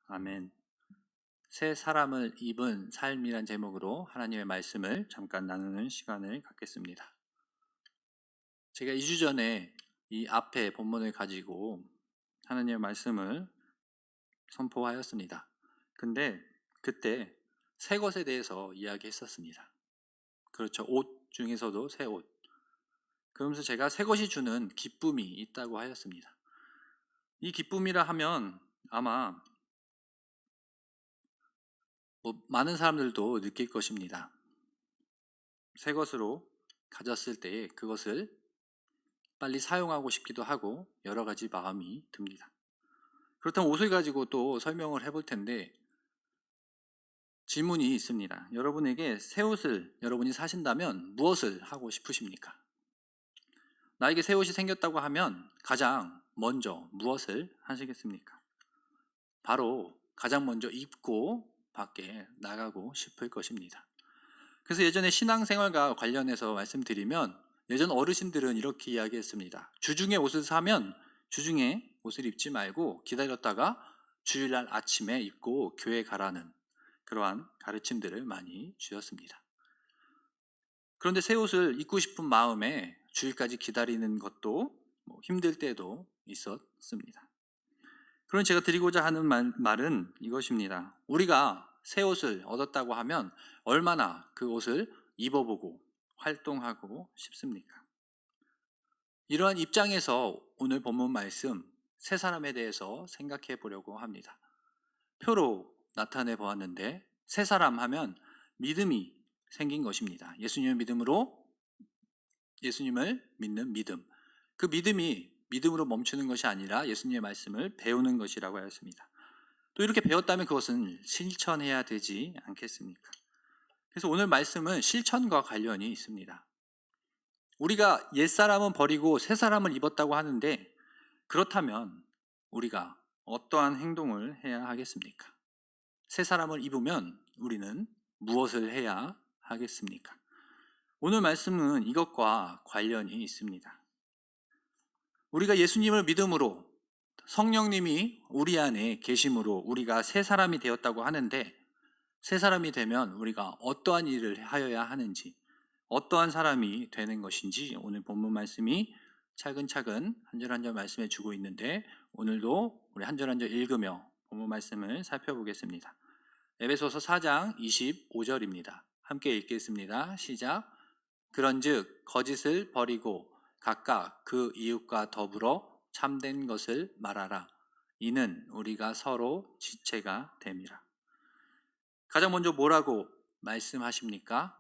아멘. 새 사람을 입은 삶이란 제목으로 하나님의 말씀을 잠깐 나누는 시간을 갖겠습니다. 제가 2주 전에 이 앞에 본문을 가지고 하나님의 말씀을 선포하였습니다. 근데 그때 새 것에 대해서 이야기했었습니다. 그렇죠. 옷 중에서도 새 옷. 그러면서 제가 새 것이 주는 기쁨이 있다고 하였습니다. 이 기쁨이라 하면 아마 많은 사람들도 느낄 것입니다. 새 것으로 가졌을 때에 그것을 빨리 사용하고 싶기도 하고 여러 가지 마음이 듭니다. 그렇다면 옷을 가지고 또 설명을 해볼 텐데 질문이 있습니다. 여러분에게 새 옷을 여러분이 사신다면 무엇을 하고 싶으십니까? 나에게 새 옷이 생겼다고 하면 가장 먼저 무엇을 하시겠습니까? 바로 가장 먼저 입고 밖에 나가고 싶을 것입니다. 그래서 예전에 신앙생활과 관련해서 말씀드리면 예전 어르신들은 이렇게 이야기했습니다. 주중에 옷을 사면 주중에 옷을 입지 말고 기다렸다가 주일날 아침에 입고 교회 가라는 그러한 가르침들을 많이 주셨습니다. 그런데 새 옷을 입고 싶은 마음에 주일까지 기다리는 것도 힘들 때도 있었습니다. 그럼 제가 드리고자 하는 말은 이것입니다. 우리가 새 옷을 얻었다고 하면 얼마나 그 옷을 입어보고 활동하고 싶습니까? 이러한 입장에서 오늘 본문 말씀 새 사람에 대해서 생각해 보려고 합니다. 표로 나타내 보았는데 새 사람 하면 믿음이 생긴 것입니다. 예수님의 믿음으로 예수님을 믿는 믿음. 그 믿음이 믿음으로 멈추는 것이 아니라 예수님의 말씀을 배우는 것이라고 하였습니다. 또 이렇게 배웠다면 그것은 실천해야 되지 않겠습니까? 그래서 오늘 말씀은 실천과 관련이 있습니다. 우리가 옛사람은 버리고 새사람을 입었다고 하는데 그렇다면 우리가 어떠한 행동을 해야 하겠습니까? 새사람을 입으면 우리는 무엇을 해야 하겠습니까? 오늘 말씀은 이것과 관련이 있습니다. 우리가 예수님을 믿음으로 성령님이 우리 안에 계심으로 우리가 새 사람이 되었다고 하는데 새 사람이 되면 우리가 어떠한 일을 하여야 하는지 어떠한 사람이 되는 것인지 오늘 본문 말씀이 차근차근 한 절 한 절 말씀해 주고 있는데 오늘도 우리 한 절 한 절 읽으며 본문 말씀을 살펴보겠습니다. 에베소서 4장 25절입니다. 함께 읽겠습니다. 시작. 그런즉 거짓을 버리고 각각 그 이웃과 더불어 참된 것을 말하라. 이는 우리가 서로 지체가 됨이라. 가장 먼저 뭐라고 말씀하십니까?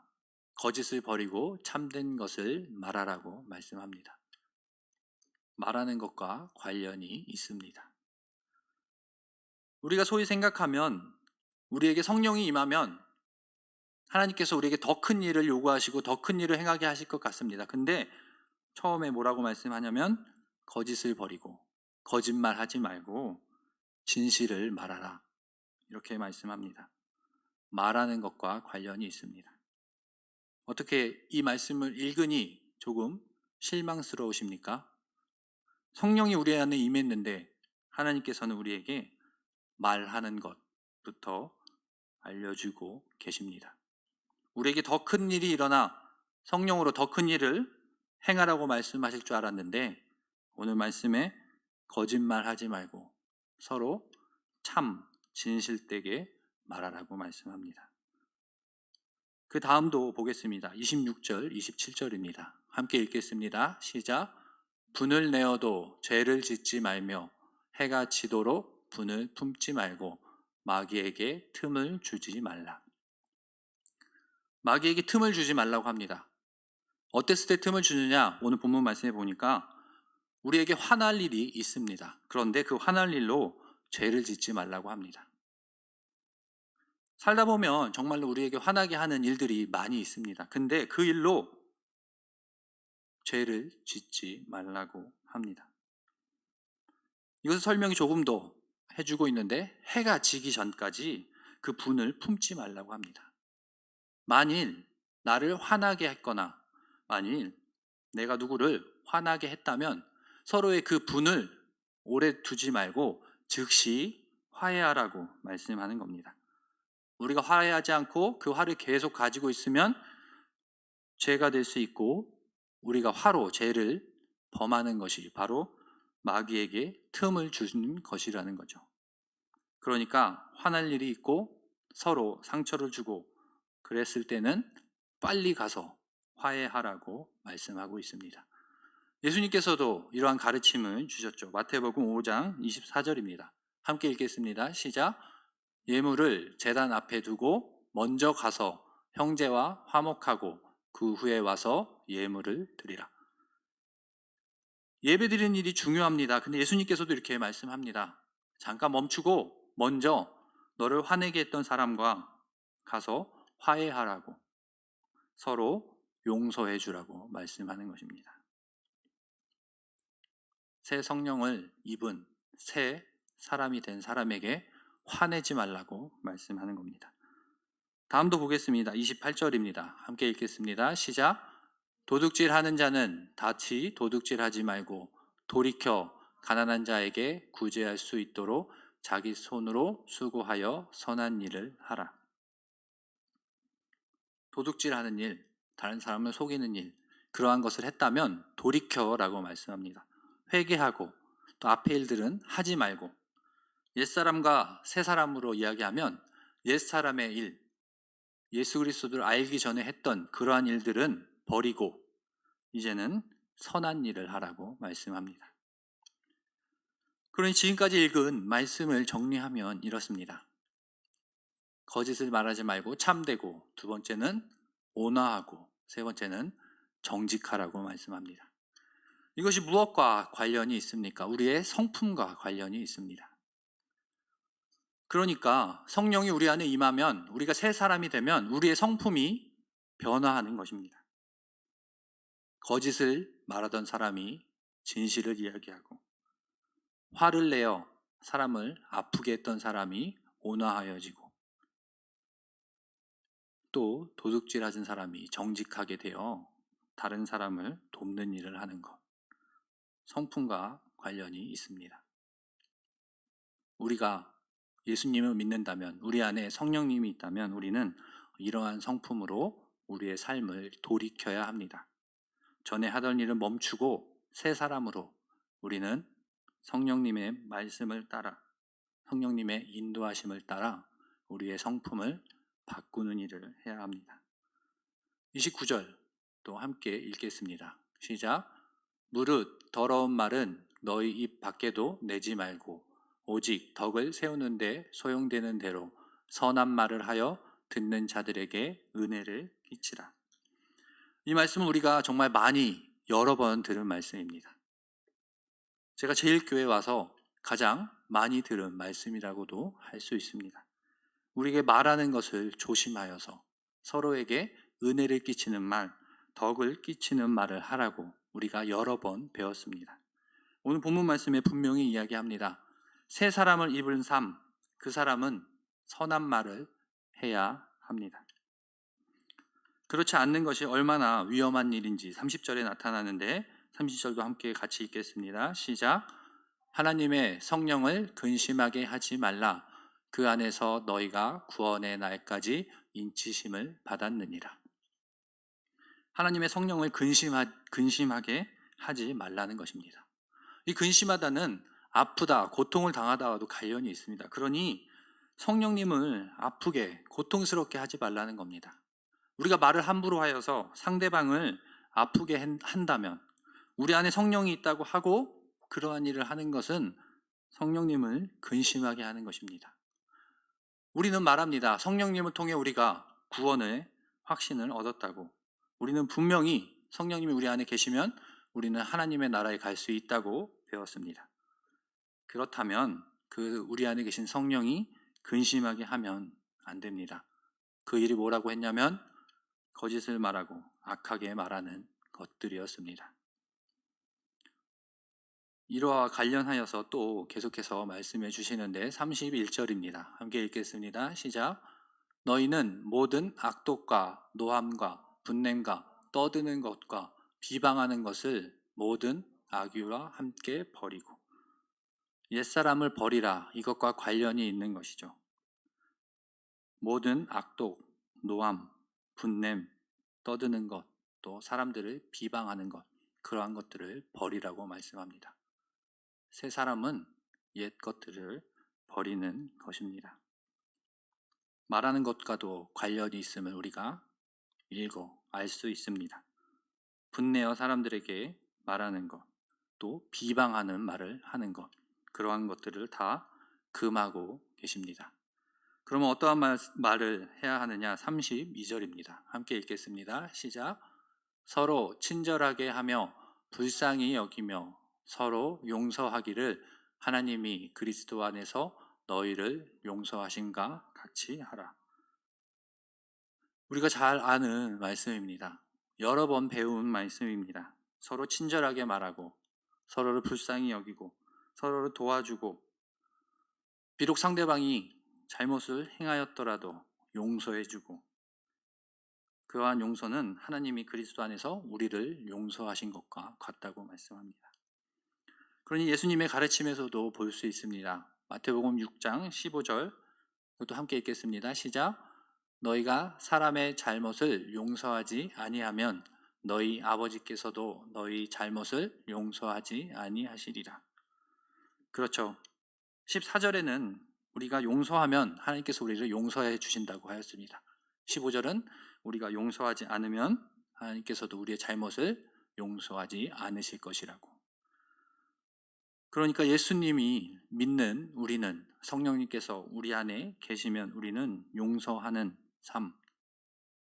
거짓을 버리고 참된 것을 말하라고 말씀합니다. 말하는 것과 관련이 있습니다. 우리가 소위 생각하면 우리에게 성령이 임하면 하나님께서 우리에게 더 큰 일을 요구하시고 더 큰 일을 행하게 하실 것 같습니다. 근데 처음에 뭐라고 말씀하냐면 거짓을 버리고 거짓말하지 말고 진실을 말하라. 이렇게 말씀합니다. 말하는 것과 관련이 있습니다. 어떻게 이 말씀을 읽으니 조금 실망스러우십니까? 성령이 우리 안에 임했는데 하나님께서는 우리에게 말하는 것부터 알려주고 계십니다. 우리에게 더 큰 일이 일어나 성령으로 더 큰 일을 행하라고 말씀하실 줄 알았는데 오늘 말씀에 거짓말하지 말고 서로 참 진실되게 말하라고 말씀합니다. 그 다음도 보겠습니다. 26절, 27절입니다. 함께 읽겠습니다. 시작. 분을 내어도 죄를 짓지 말며 해가 지도록 분을 품지 말고 마귀에게 틈을 주지 말라. 마귀에게 틈을 주지 말라고 합니다. 어땠을 때 틈을 주느냐? 오늘 본문 말씀해 보니까 우리에게 화날 일이 있습니다. 그런데 그 화날 일로 죄를 짓지 말라고 합니다. 살다 보면 정말로 우리에게 화나게 하는 일들이 많이 있습니다. 근데 그 일로 죄를 짓지 말라고 합니다. 이것을 설명이 조금 더 해주고 있는데 해가 지기 전까지 그 분을 품지 말라고 합니다. 만일 나를 화나게 했거나 만일 내가 누구를 화나게 했다면 서로의 그 분을 오래 두지 말고 즉시 화해하라고 말씀하는 겁니다. 우리가 화해하지 않고 그 화를 계속 가지고 있으면 죄가 될 수 있고, 우리가 화로 죄를 범하는 것이 바로 마귀에게 틈을 주는 것이라는 거죠. 그러니까 화날 일이 있고 서로 상처를 주고 그랬을 때는 빨리 가서 화해하라고 말씀하고 있습니다. 예수님께서도 이러한 가르침을 주셨죠. 마태복음 5장 24절입니다. 함께 읽겠습니다. 시작. 예물을 제단 앞에 두고 먼저 가서 형제와 화목하고 그 후에 와서 예물을 드리라. 예배 드리는 일이 중요합니다. 근데 예수님께서도 이렇게 말씀합니다. 잠깐 멈추고 먼저 너를 화내게 했던 사람과 가서 화해하라고, 서로 용서해 주라고 말씀하는 것입니다. 새 성령을 입은 새 사람이 된 사람에게 화내지 말라고 말씀하는 겁니다. 다음도 보겠습니다. 28절입니다. 함께 읽겠습니다. 시작. 도둑질 하는 자는 다시 도둑질하지 말고 돌이켜 가난한 자에게 구제할 수 있도록 자기 손으로 수고하여 선한 일을 하라. 도둑질하는 일, 다른 사람을 속이는 일, 그러한 것을 했다면 돌이켜라고 말씀합니다. 회개하고, 또 앞에 일들은 하지 말고, 옛사람과 새사람으로 이야기하면 옛사람의 일, 예수 그리스도를 알기 전에 했던 그러한 일들은 버리고 이제는 선한 일을 하라고 말씀합니다. 그러니 지금까지 읽은 말씀을 정리하면 이렇습니다. 거짓을 말하지 말고 참되고, 두 번째는 온화하고, 세 번째는 정직하라고 말씀합니다. 이것이 무엇과 관련이 있습니까? 우리의 성품과 관련이 있습니다. 그러니까 성령이 우리 안에 임하면, 우리가 새 사람이 되면 우리의 성품이 변화하는 것입니다. 거짓을 말하던 사람이 진실을 이야기하고, 화를 내어 사람을 아프게 했던 사람이 온화하여지고, 또 도둑질하는 사람이 정직하게 되어 다른 사람을 돕는 일을 하는 것, 성품과 관련이 있습니다. 우리가 예수님을 믿는다면, 우리 안에 성령님이 있다면 우리는 이러한 성품으로 우리의 삶을 돌이켜야 합니다. 전에 하던 일을 멈추고 새 사람으로 우리는 성령님의 말씀을 따라, 성령님의 인도하심을 따라 우리의 성품을 바꾸는 일을 해야 합니다. 29절 또 함께 읽겠습니다. 시작. 무릇 더러운 말은 너희 입 밖에도 내지 말고 오직 덕을 세우는데 소용되는 대로 선한 말을 하여 듣는 자들에게 은혜를 끼치라. 이 말씀은 우리가 정말 많이 여러 번 들은 말씀입니다. 제가 제일 교회에 와서 가장 많이 들은 말씀이라고도 할 수 있습니다. 우리에게 말하는 것을 조심하여서 서로에게 은혜를 끼치는 말, 덕을 끼치는 말을 하라고 우리가 여러 번 배웠습니다. 오늘 본문 말씀에 분명히 이야기합니다. 새 사람을 입은 삶, 그 사람은 선한 말을 해야 합니다. 그렇지 않는 것이 얼마나 위험한 일인지 30절에 나타나는데, 30절도 함께 같이 읽겠습니다. 시작. 하나님의 성령을 근심하게 하지 말라. 그 안에서 너희가 구원의 날까지 인치심을 받았느니라. 하나님의 성령을 근심하게 하지 말라는 것입니다. 이 근심하다는 아프다, 고통을 당하다와도 관련이 있습니다. 그러니 성령님을 아프게, 고통스럽게 하지 말라는 겁니다. 우리가 말을 함부로 하여서 상대방을 아프게 한다면, 우리 안에 성령이 있다고 하고 그러한 일을 하는 것은 성령님을 근심하게 하는 것입니다. 우리는 말합니다. 성령님을 통해 우리가 구원의 확신을 얻었다고. 우리는 분명히 성령님이 우리 안에 계시면 우리는 하나님의 나라에 갈 수 있다고 배웠습니다. 그렇다면 그 우리 안에 계신 성령이 근심하게 하면 안 됩니다. 그 일이 뭐라고 했냐면 거짓을 말하고 악하게 말하는 것들이었습니다. 이러와 관련하여서 또 계속해서 말씀해 주시는데 31절입니다. 함께 읽겠습니다. 시작. 너희는 모든 악독과 노함과 분냄과 떠드는 것과 비방하는 것을 모든 악의와 함께 버리고. 옛사람을 버리라, 이것과 관련이 있는 것이죠. 모든 악독, 노함, 분냄, 떠드는 것, 또 사람들을 비방하는 것, 그러한 것들을 버리라고 말씀합니다. 새 사람은 옛 것들을 버리는 것입니다. 말하는 것과도 관련이 있음을 우리가 읽어 알 수 있습니다. 분내어 사람들에게 말하는 것, 또 비방하는 말을 하는 것, 그러한 것들을 다 금하고 계십니다. 그러면 어떠한 말을 해야 하느냐? 32절입니다. 함께 읽겠습니다. 시작. 서로 친절하게 하며 불쌍히 여기며 서로 용서하기를 하나님이 그리스도 안에서 너희를 용서하신가 같이 하라. 우리가 잘 아는 말씀입니다. 여러 번 배운 말씀입니다. 서로 친절하게 말하고 서로를 불쌍히 여기고 서로를 도와주고 비록 상대방이 잘못을 행하였더라도 용서해주고 그러한 용서는 하나님이 그리스도 안에서 우리를 용서하신 것과 같다고 말씀합니다. 그러니 예수님의 가르침에서도 볼 수 있습니다. 마태복음 6장 15절 이것도 함께 읽겠습니다. 시작. 너희가 사람의 잘못을 용서하지 아니하면 너희 아버지께서도 너희 잘못을 용서하지 아니하시리라. 그렇죠. 14절에는 우리가 용서하면 하나님께서 우리를 용서해 주신다고 하였습니다. 15절은 우리가 용서하지 않으면 하나님께서도 우리의 잘못을 용서하지 않으실 것이라고. 그러니까 예수님이 믿는 우리는, 성령님께서 우리 안에 계시면 우리는 용서하는 삶,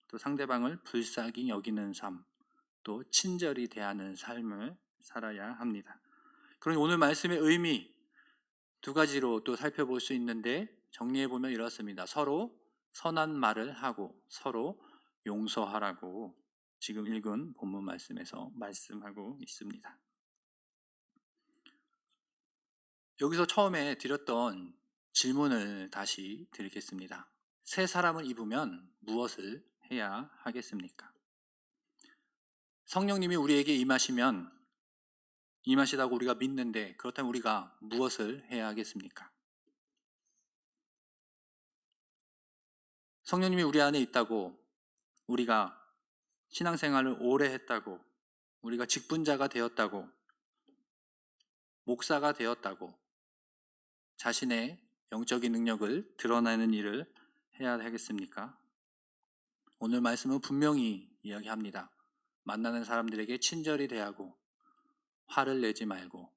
또 상대방을 불쌍히 여기는 삶, 또 친절히 대하는 삶을 살아야 합니다. 그러니 오늘 말씀의 의미 두 가지로 또 살펴볼 수 있는데 정리해 보면 이렇습니다. 서로 선한 말을 하고 서로 용서하라고 지금 읽은 본문 말씀에서 말씀하고 있습니다. 여기서 처음에 드렸던 질문을 다시 드리겠습니다. 새 사람을 입으면 무엇을 해야 하겠습니까? 성령님이 우리에게 임하시다고 우리가 믿는데 그렇다면 우리가 무엇을 해야 하겠습니까? 성령님이 우리 안에 있다고, 우리가 신앙생활을 오래 했다고, 우리가 직분자가 되었다고, 목사가 되었다고 자신의 영적인 능력을 드러내는 일을 해야 하겠습니까? 오늘 말씀은 분명히 이야기합니다. 만나는 사람들에게 친절히 대하고 화를 내지 말고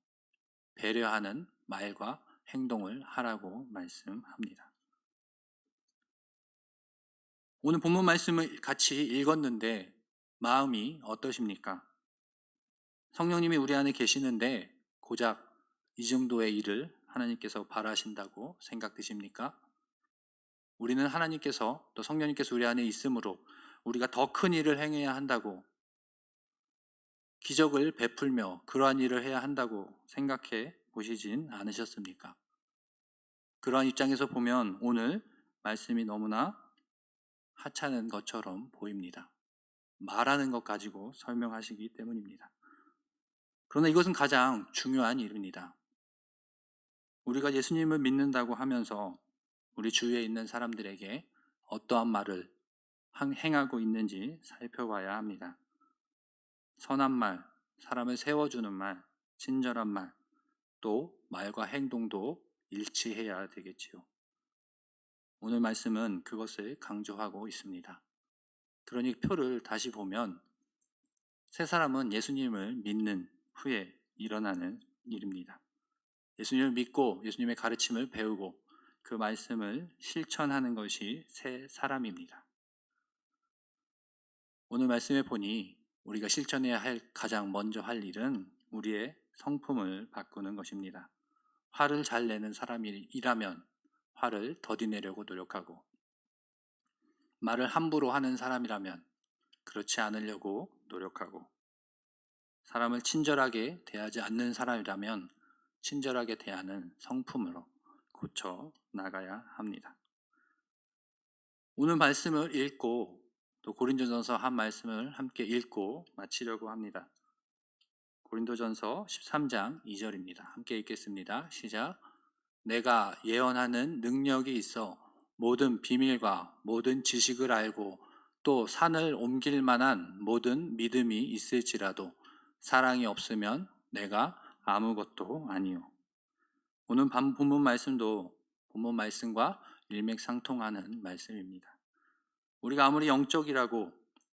배려하는 말과 행동을 하라고 말씀합니다. 오늘 본문 말씀을 같이 읽었는데 마음이 어떠십니까? 성령님이 우리 안에 계시는데 고작 이 정도의 일을 하나님께서 바라신다고 생각되십니까? 우리는 하나님께서 또 성령님께서 우리 안에 있으므로 우리가 더 큰 일을 행해야 한다고, 기적을 베풀며 그러한 일을 해야 한다고 생각해 보시진 않으셨습니까? 그러한 입장에서 보면 오늘 말씀이 너무나 하찮은 것처럼 보입니다. 말하는 것 가지고 설명하시기 때문입니다. 그러나 이것은 가장 중요한 일입니다. 우리가 예수님을 믿는다고 하면서 우리 주위에 있는 사람들에게 어떠한 말을 행하고 있는지 살펴봐야 합니다. 선한 말, 사람을 세워주는 말, 친절한 말, 또 말과 행동도 일치해야 되겠지요. 오늘 말씀은 그것을 강조하고 있습니다. 그러니 표를 다시 보면 새 사람은 예수님을 믿는 후에 일어나는 일입니다. 예수님을 믿고 예수님의 가르침을 배우고 그 말씀을 실천하는 것이 새 사람입니다. 오늘 말씀에 보니 우리가 실천해야 할 가장 먼저 할 일은 우리의 성품을 바꾸는 것입니다. 화를 잘 내는 사람이라면 화를 더디내려고 노력하고, 말을 함부로 하는 사람이라면 그렇지 않으려고 노력하고, 사람을 친절하게 대하지 않는 사람이라면 친절하게 대하는 성품으로 고쳐 나가야 합니다. 오늘 말씀을 읽고 또 고린도전서 한 말씀을 함께 읽고 마치려고 합니다. 고린도전서 13장 2절입니다. 함께 읽겠습니다. 시작. 내가 예언하는 능력이 있어 모든 비밀과 모든 지식을 알고 또 산을 옮길 만한 모든 믿음이 있을지라도 사랑이 없으면 내가 아무것도 아니요. 오늘 본문 말씀도 본문 말씀과 일맥상통하는 말씀입니다. 우리가 아무리 영적이라고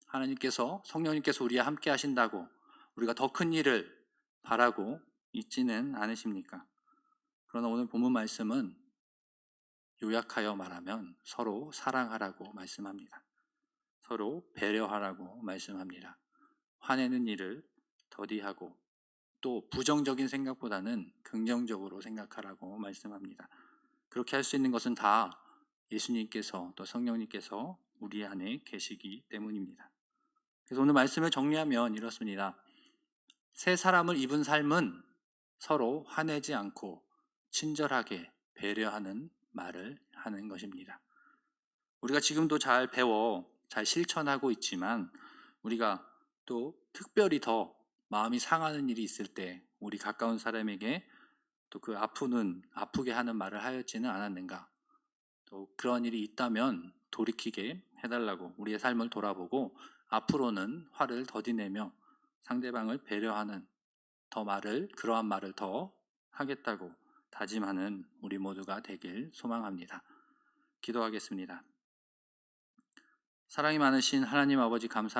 하나님께서 성령님께서 우리와 함께 하신다고 우리가 더 큰 일을 바라고 있지는 않으십니까? 그러나 오늘 본문 말씀은 요약하여 말하면 서로 사랑하라고 말씀합니다. 서로 배려하라고 말씀합니다. 화내는 일을 더디하고 또 부정적인 생각보다는 긍정적으로 생각하라고 말씀합니다. 그렇게 할 수 있는 것은 다 예수님께서 또 성령님께서 우리 안에 계시기 때문입니다. 그래서 오늘 말씀을 정리하면 이렇습니다. 새 사람을 입은 삶은 서로 화내지 않고 친절하게 배려하는 말을 하는 것입니다. 우리가 지금도 잘 배워 잘 실천하고 있지만 우리가 또 특별히 더 마음이 상하는 일이 있을 때 우리 가까운 사람에게 또 그 아프게 하는 말을 하였지는 않았는가? 또 그런 일이 있다면 돌이키게 해달라고 우리의 삶을 돌아보고 앞으로는 화를 더디내며 상대방을 배려하는 그러한 말을 더 하겠다고 다짐하는 우리 모두가 되길 소망합니다. 기도하겠습니다. 사랑이 많으신 하나님 아버지 감사합니다.